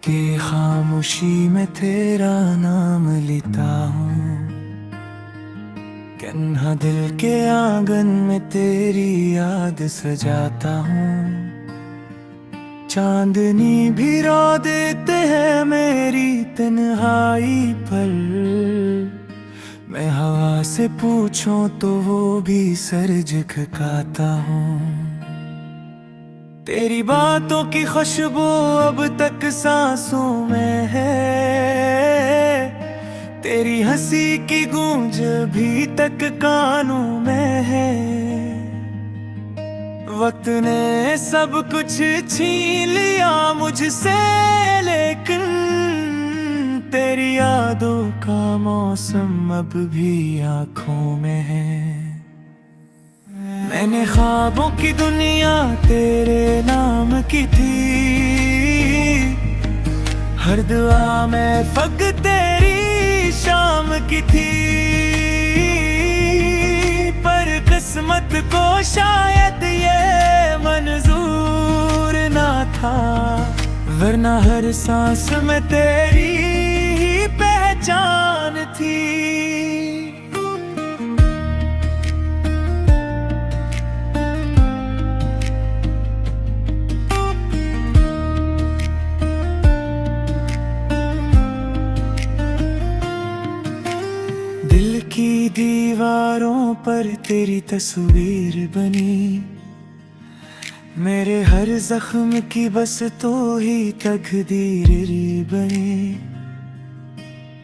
के खामोशी में तेरा नाम लेता हूँ, कन्हा दिल के आंगन में तेरी याद सजाता हूँ। चांदनी भी रो देते हैं मेरी तन्हाई पर, मैं हवा से पूछूं तो वो भी सर झुकाता हूँ। तेरी बातों की खुशबू अब तक सांसों में है, तेरी हंसी की गूंज भी तक कानों में है। वक्त ने सब कुछ छीन लिया मुझसे, लेकिन तेरी यादों का मौसम अब भी आँखों में है। मैंने ख्वाबों की दुनिया तेरे नाम की थी, हर दुआ में फग तेरी शाम की थी। पर किस्मत को शायद ये मंजूर ना था, वरना हर सांस में तेरी ही पहचान थी। दिल की दीवारों पर तेरी तस्वीर बनी, मेरे हर जख्म की बस तो ही तकदीर बनी।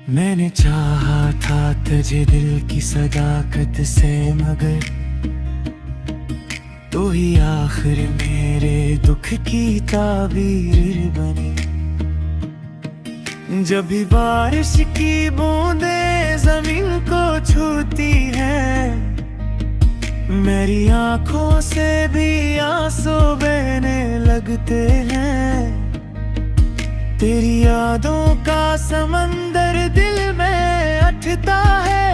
मैंने चाहा था तुझे दिल की सदाकत से, मगर तू ही आखिर मेरे दुख की ताबीर बनी। जब भी बारिश की बूंदें जमीन को छूती हैं, मेरी आंखों से भी आंसू बहने लगते हैं। तेरी यादों का समंदर दिल में उठता है,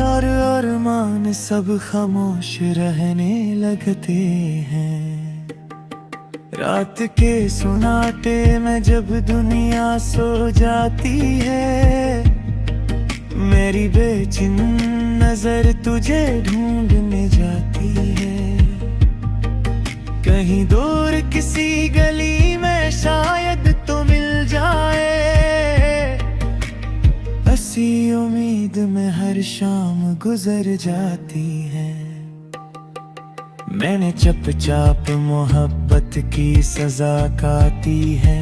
और अरमान सब खामोश रहने लगते हैं। रात के सुनाटे में जब दुनिया सो जाती है, मेरी बेचैन नजर तुझे ढूंढने जाती है। कहीं दूर किसी गली में शायद तो मिल जाए, ऐसी उम्मीद में हर शाम गुजर जाती है। मैंने चुपचाप मोहब्बत की सजा काटी है,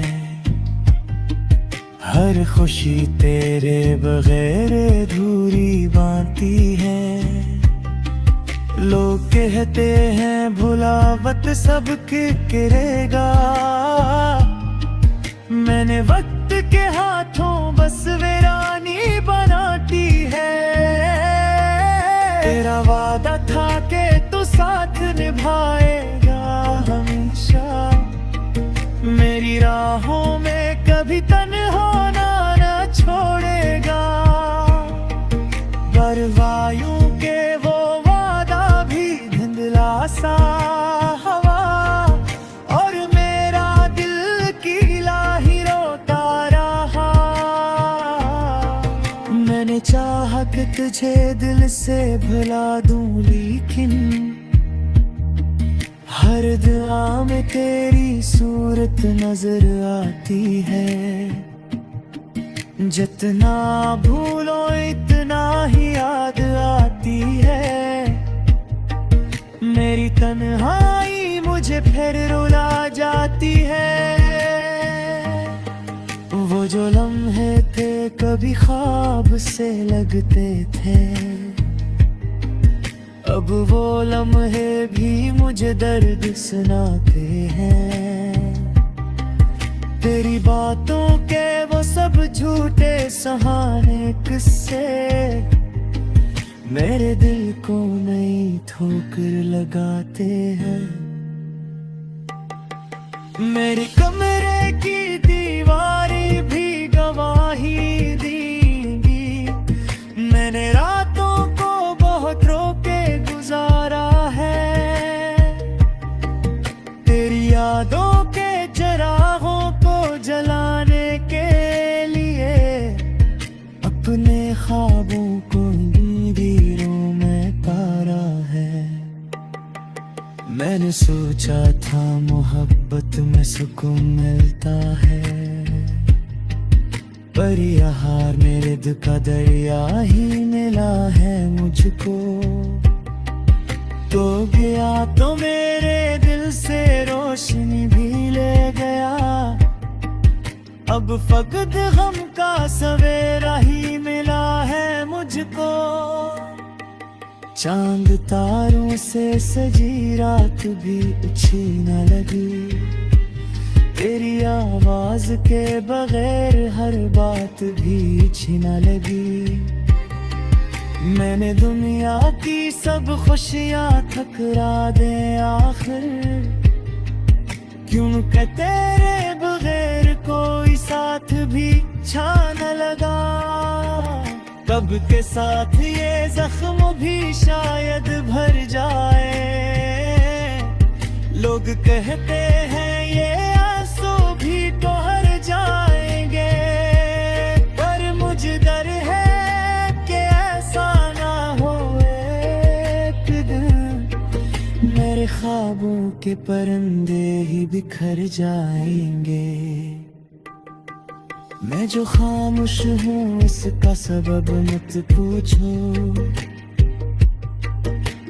हर खुशी तेरे बगैर अधूरी बांटी है। लोग कहते हैं भुला वक्त सबके गिरेगा, मैंने वक्त के हाथों बस वीरानी बनाती है। तेरा वादा था कि तू साथ निभाएगा हमेशा, मेरी राहों में कभी तन्हा ना छोड़ेगा। पर वायु के वो वादा भी धुंधला सा हवा, और मेरा दिल कीला ही रोता रहा। मैंने चाहा कि तुझे दिल से भुला दूं, लेकिन हर दुआ में तेरी सूरत नजर आती है। जितना भूलो इतना ही याद आती है, मेरी तन्हाई मुझे फिर रुला जाती है। वो जो लम्हे थे कभी ख्वाब से लगते थे, अब वो लम्हे भी मुझे दर्द सुनाते हैं। तेरी बातों के वो सब झूठे सहारे किस्से, मेरे दिल को नई ठोकर लगाते हैं। मेरे कमरे की दीवारें भी गवाही देंगी, मैंने रातों को बहुत रोके गुजारा है। तेरी यादों के चरागों को मैंने सोचा था मोहब्बत में सुकून मिलता है, पर यहाँ मेरे दिल का दरिया ही मिला है मुझको। तो गया तो मेरे दिल से रोशनी भी ले गया, अब फकत गम का सवेरा ही मिला है मुझको। चांद तारों से सजी रात भी अच्छी न लगी, तेरी आवाज के बगैर हर बात भी अच्छी न लगी। मैंने दुनिया की सब खुशियां ठुकरा दे आखिर, क्यों कि तेरे बगैर कोई साथ भी अच्छा न लगा। कब के साथ ये जख्म भी शायद भर जाए, लोग कहते हैं ये आंसू भी ठहर जाएंगे, पर मुझे डर है कि ऐसा ना हो एक दिन मेरे ख्वाबों के परिंदे ही बिखर जाएंगे। मैं जो खामोश हूँ इसका सबब मत पूछो,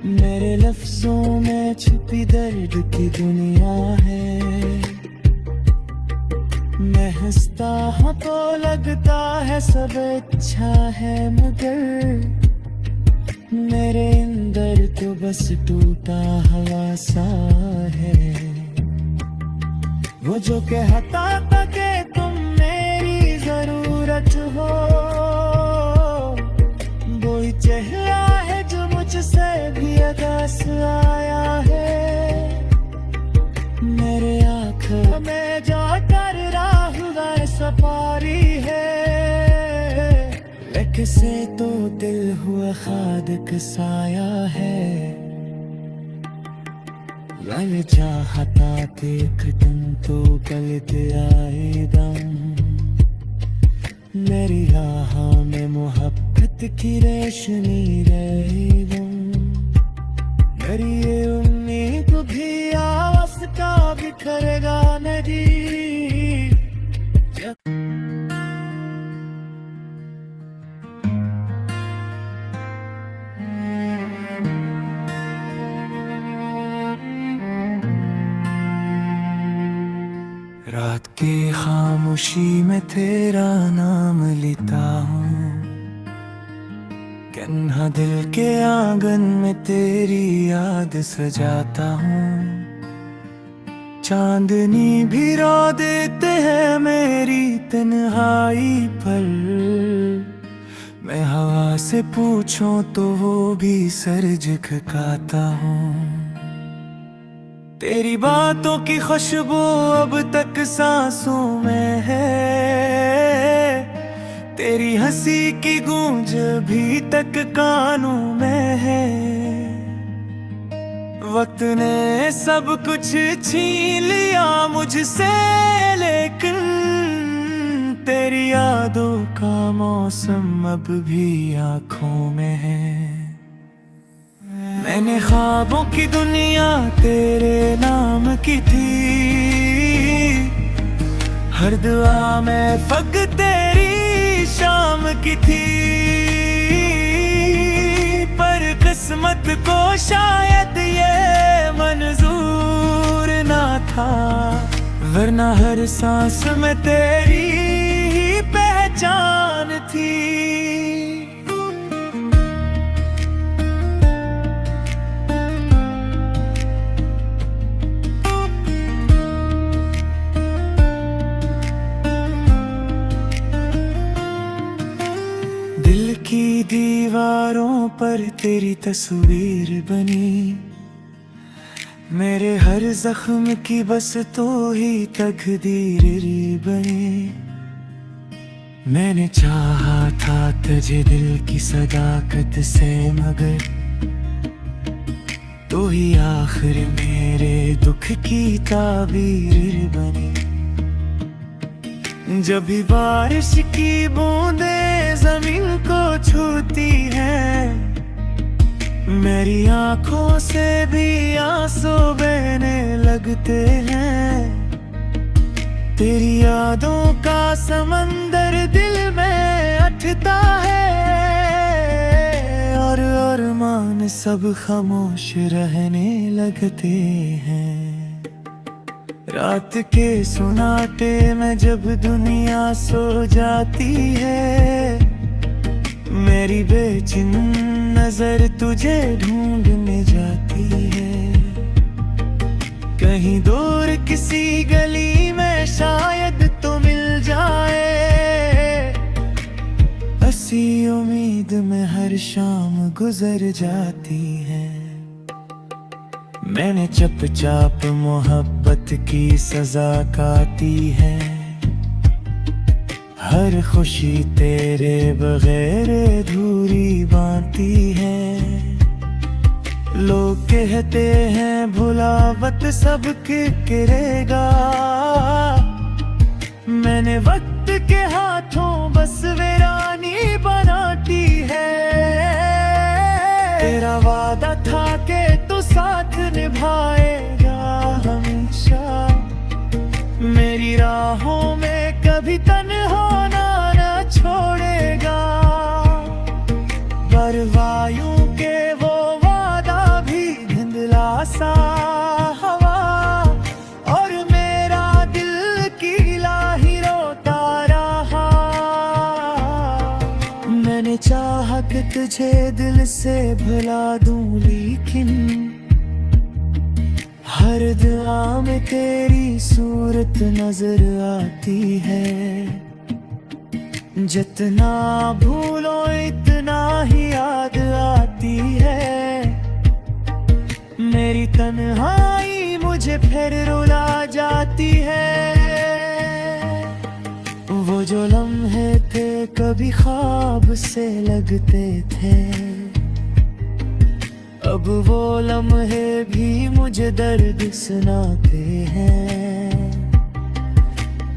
मेरे लफ्जों में छुपी दर्द की दुनिया है। मैं हंसता हूँ तो लगता है सब अच्छा है, मगर मेरे अंदर तो बस टूटा हवा सा है। वो जो कहता था कि तुम मेरी जरूरत हो, वही चेहरा है जो मुझसे भी अगस आया है। मेरे आँखों में जो कर रहा सफारी है, लेक से तो दिल हुआ खादक साया है। मैंने चाहता कि एक दिन तो गलत आए दम, मेरी राहों में मोहब्बत की रोशनी रहे दम। मेरी ये उम्मीद भी आवाज़ का बिखरेगा नदी। रात की खामोशी में तेरा नाम लेता हूँ, कन्हा दिल के आंगन में तेरी याद सजाता हूँ। चांदनी भी रो देते हैं मेरी तन्हाई पर, मैं हवा से पूछूं तो वो भी सर झुकाता हूँ। तेरी बातों की खुशबू अब तक सांसों में है, तेरी हंसी की गूंज भी तक कानों में है। वक्त ने सब कुछ छीन लिया मुझसे, लेकिन तेरी यादों का मौसम अब भी आँखों में है। मैंने ख्वाबों की दुनिया तेरे नाम की थी, हर दुआ में फक तेरी शाम की थी। पर किस्मत को शायद ये मंजूर ना था, वरना हर सांस में तेरी ही पहचान थी। दिल की दीवारों पर तेरी तस्वीर बनी, मेरे हर जख्म की बस तो ही तकदीर बनी। मैंने चाहा था तुझे दिल की सदाकत से, मगर तो ही आखिर मेरे दुख की ताबीर बनी। जब भी बारिश की बूंदें जमीन को छूती हैं, मेरी आंखों से भी आंसू बहने लगते हैं। तेरी यादों का समंदर दिल में अटता है, और अरमान सब खामोश रहने लगते हैं। रात के सुनाटे में जब दुनिया सो जाती है, मेरी बेचैन नजर तुझे ढूंढने जाती है। कहीं दूर किसी गली में शायद तो मिल जाए, ऐसी उम्मीद में हर शाम गुजर जाती है। मैंने चुपचाप मोहब्बत की सजा काटी है, हर खुशी तेरे बगैर अधूरी बांटी है। लोग कहते हैं भुलावट सबके गिरेगा, मैंने वक्त के हाथों बस वीरानी बनाती है। तेरा वादा था कि तू साथ निभाएगा हमेशा, मेरी राहों में कभी तन्हा न छोड़ेगा। पर वायु के वो वादा भी धुंधला सा हवा, और मेरा दिल कीला ही रोता रहा। मैंने चाहा कि तुझे दिल से भुला दूं, लेकिन हर दुआ में तेरी सूरत नजर आती है। जितना भूलो इतना ही याद आती है, मेरी तन्हाई मुझे फिर रुला जाती है। वो जो लम्हे थे कभी ख्वाब से लगते थे, अब वो लम्हे भी मुझे दर्द सुनाते हैं।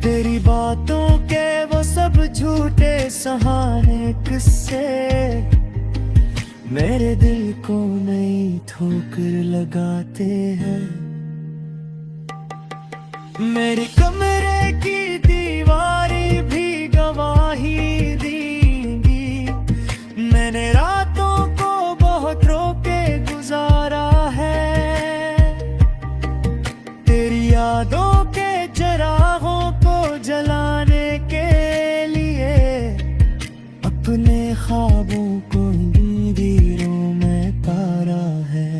तेरी बातों के वो सब झूठे सहारे किस्से, मेरे दिल को नई ठोकर लगाते हैं। मेरे कमरे की दीवारें भी गवाही देंगी, मैंने रातों को बहुत रोके गुजारा है। तेरी यादों के चरागों को जलाने के लिए, अपने ख्वाबों को नींदों में तारा है।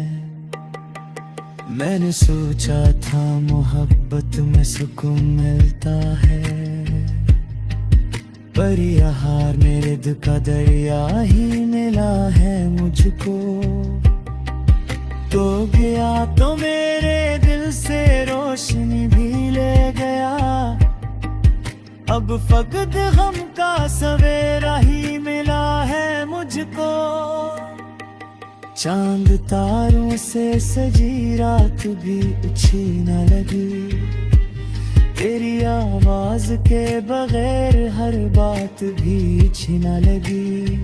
मैंने सोचा था मोहब्बत में सुकून मिलता है, पर यहाँ मेरे दिल का दरिया ही मिला है मुझको। तो गया तो मेरे दिल से रोशनी भी ले गया, अब फकत गम का सवेरा ही मिला है मुझको। चांद तारों से सजी रात भी अच्छी न लगी, तेरी आवाज के बगैर हर बात भी अच्छी न लगी।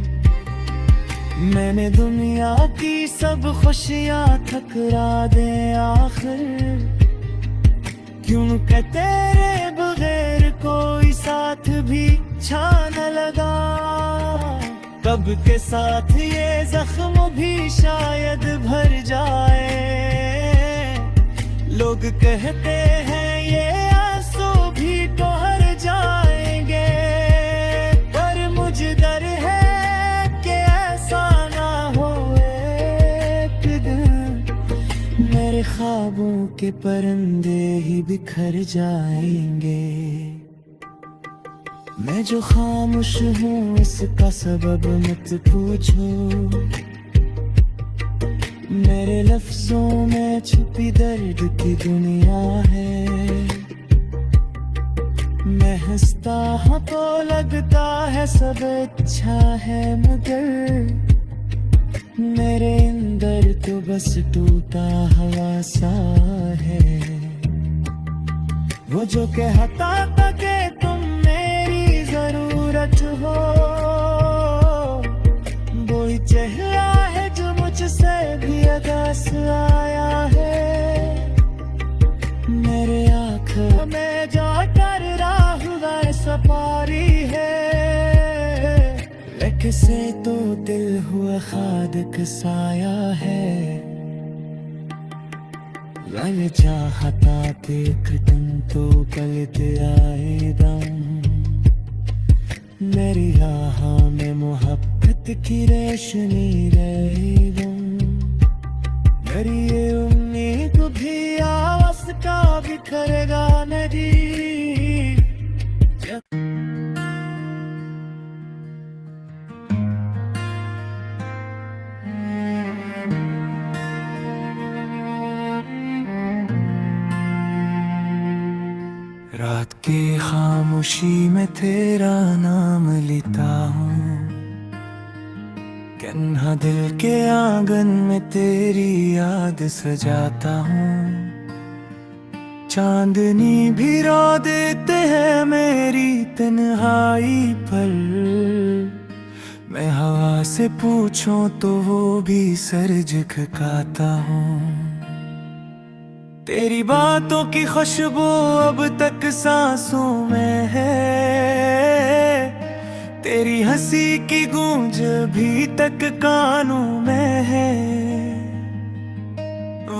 मैंने दुनिया की सब खुशियां ठुकरा दे आखिर, क्यों कि तेरे बगैर कोई साथ भी अच्छा न लगा। कब के साथ ये जख्म भी शायद भर जाए, लोग कहते हैं ये आंसू भी ठहर जाएंगे, पर मुझे डर है कि ऐसा ना हो एक दिन, मेरे ख्वाबों के परिंदे ही बिखर जाएंगे। मैं जो खामोश हूँ इसका सबब मत पूछो, मेरे लफ्जों में छुपी दर्द की दुनिया है। मैं हंसता हूँ तो लगता है सब अच्छा है, मगर मेरे अंदर तो बस टूटा हवा सा है। वो जो कहता था कि तुम मेरी जरूरत हो, वो ही चेहरा है जो मुझसे से तो दिल हुआ खादक साया है, लल चाहता देख तुम तो गलत आए दम। मेरी राह में मोहब्बत की रोशनी रहे दम। मेरी ये उम्मीद भी आवाज़ का बिखरेगा नदी। रात की खामोशी में तेरा नाम लेता हूँ, कन्हा दिल के आंगन में तेरी याद सजाता हूँ। चांदनी भी रो देते हैं मेरी तन्हाई पर, मैं हवा से पूछूं तो वो भी सर झुकाता हूँ। तेरी बातों की खुशबू अब तक सांसों में है, तेरी हंसी की गूंज भी तक कानों में है।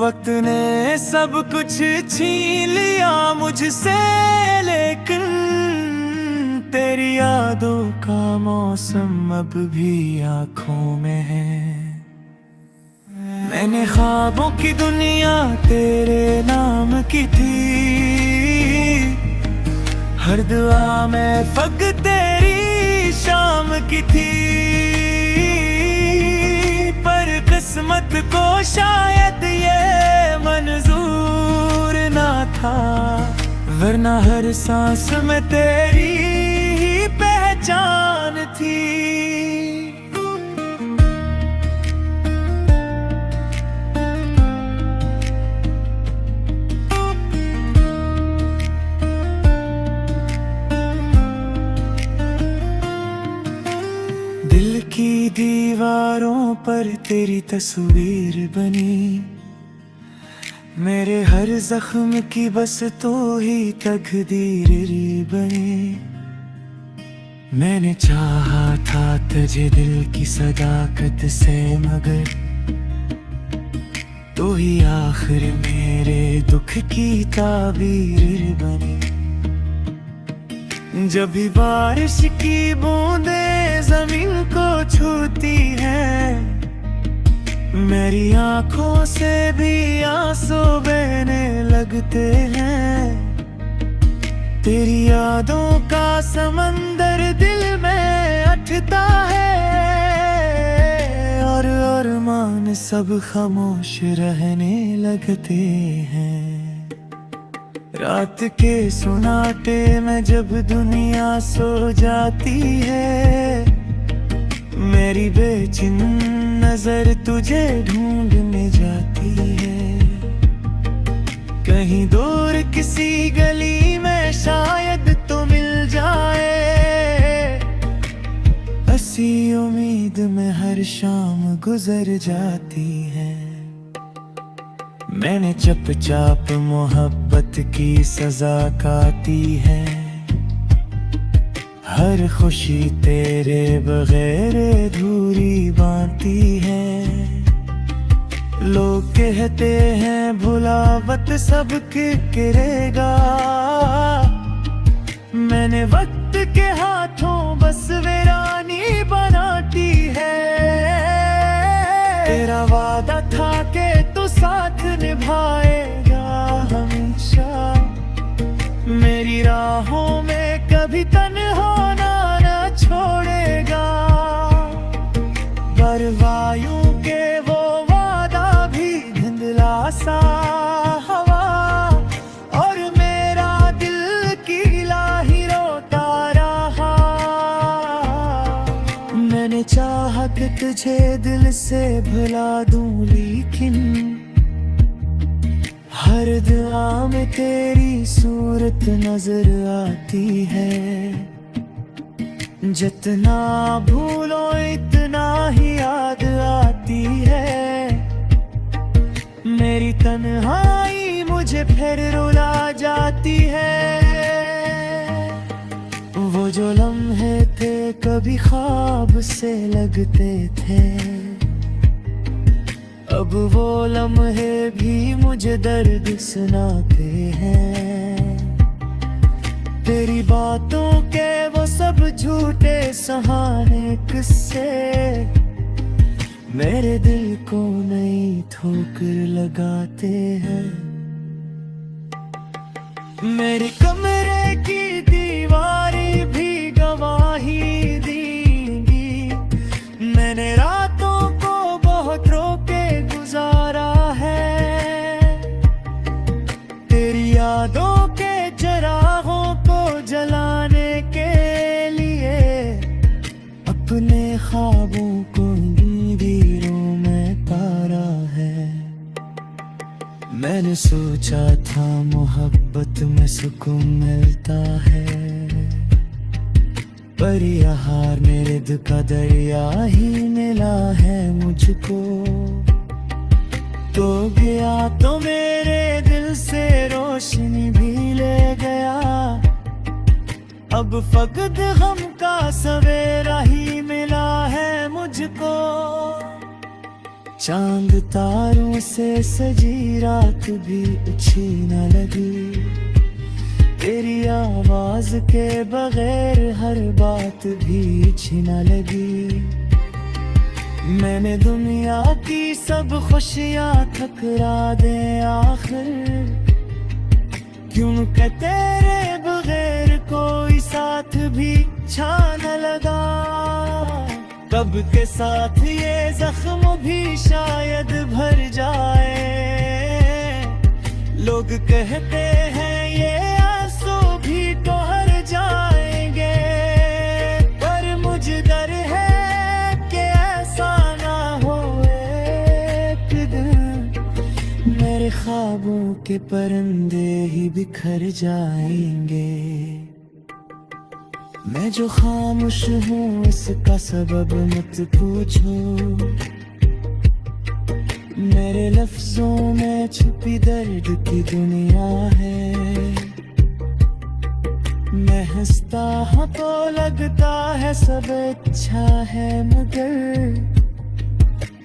वक्त ने सब कुछ छीन लिया मुझसे, लेकिन तेरी यादों का मौसम अब भी आंखों में है। मैंने ख्वाबों की दुनिया तेरे नाम की थी, हर दुआ में फक तेरी शाम की थी। पर किस्मत को शायद ये मंजूर ना था, वरना हर सांस में तेरी ही पहचान थी। दिल की दीवारों पर तेरी तस्वीर बनी, मेरे हर जख्म की बस तो ही तकदीर बनी। मैंने चाहा था तुझे दिल की सदाकत से, मगर तू ही आखिर मेरे दुख की ताबीर बनी। जब भी बारिश की बूंदें जमीन को छूती हैं, मेरी आंखों से भी आंसू बहने लगते हैं। तेरी यादों का समंदर दिल में अटता है, और अरमान सब खामोश रहने लगते हैं। रात के सुनाटे में जब दुनिया सो जाती है, मेरी बेचैन नजर तुझे ढूंढने जाती है। कहीं दूर किसी गली में शायद तो मिल जाए, ऐसी उम्मीद में हर शाम गुजर जाती है। मैंने चुपचाप मोहब्बत की सजा काटी है, हर खुशी तेरे बगैर अधूरी बांटी है। लोग कहते हैं भुला वक्त सबके गिरेगा, मैंने वक्त के हाथों बस वीरानी बनाती है। तेरा वादा था कि तू साथ निभाएगा हमेशा, मेरी राहों में कभी तन्हाना न छोड़ेगा। पर वायु के वो वादा भी धुंधला सा हवा, और मेरा दिल कीला ही रोता रहा। मैंने चाहा कि तुझे दिल से भुला दूं, लेकिन हर दुआ में तेरी सूरत नजर आती है। जितना भूलो इतना ही याद आती है, मेरी तन्हाई मुझे फिर रुला जाती है। वो जो लम्हे थे कभी ख्वाब से लगते थे, अब वो लम्हे भी मुझे दर्द सुनाते हैं। तेरी बातों के वो सब झूठे सहारे किस्से मेरे दिल को नई ठोकर लगाते हैं। मेरे कमरे की दीवारें भी गवाही देंगी, मैंने रातों को बहुत रोके गुजारा है। तेरी यादों के चिरागों को जलाने के लिए अपने ख्वाबों को नींदों में तारा है। मैंने सोचा था मोहब्बत में सुकून मिलता है, पर यहाँ मेरे दिल का दरिया ही मिला है मुझको। तो गया तो मेरे दिल से रोशनी भी ले गया, अब फकत गम का सवेरा ही मिला है मुझको। चांद तारों से सजी रात भी अच्छी न लगी, तेरी आवाज के बगैर हर बात भी अच्छी न लगी। मैंने दुनिया की सब खुशियां ठुकरा दे आखिर, क्योंकि तेरे बगैर कोई साथ भी अच्छा न लगा। कब के साथ ये जख्म भी शायद भर जाए, लोग कहते हैं ये आंसू भी ठहर जाएंगे, पर मुझे डर है कि ऐसा ना हो एक दिन मेरे ख्वाबों के परिंदे ही बिखर जाएंगे। मैं जो खामोश हूँ इसका सबब मत पूछो, मेरे लफ्जों में छुपी दर्द की दुनिया है। मैं हंसता हूँ तो लगता है सब अच्छा है, मगर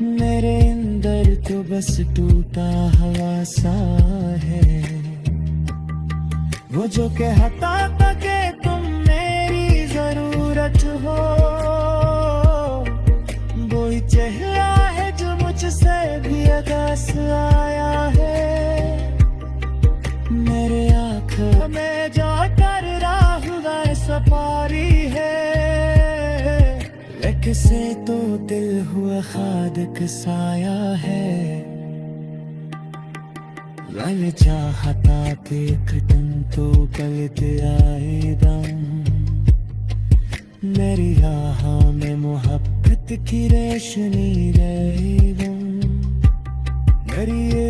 मेरे अंदर तो बस टूटा हवा सा है। वो जो कहता था कि तुम मेरी जरूरत हो, वही चेहरा है जो मुझसे भी अगस आया है। मेरे आँखों में जाकर राह सपारी है, लेकिन से तो दिल हुआ खादक साया है। मैंने चाहता कि खटन तो गलते आए दम, मेरी राहों में मोहब्बत की रोशनी रहे दम। मेरी ये